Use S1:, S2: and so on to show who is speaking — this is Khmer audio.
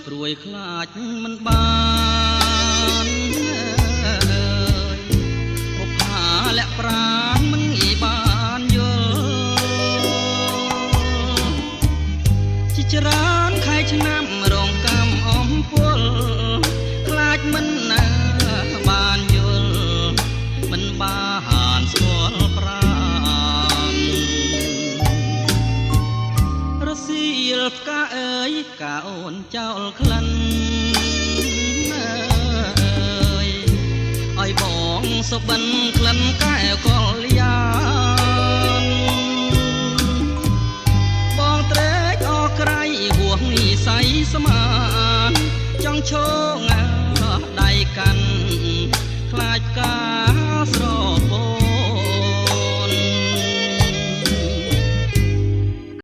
S1: ព្រួយខ្លាចមិនបានបុប្ផាលាក់ប្រាណមិនងាយបានយល់ជាច្រើនខែឆ្នាំរងកម្មអំពលខ្លាចមិនណាបានយល់មិនបានស្គាល់ប្រាណរសៀលផ្កាអើយកាអូនចោលក្លិនឲ្យបងសុបិនក្លិនកែវកលយានបងត្រេកអរក្រៃហួសនិស័យស្មានចង់ឈោង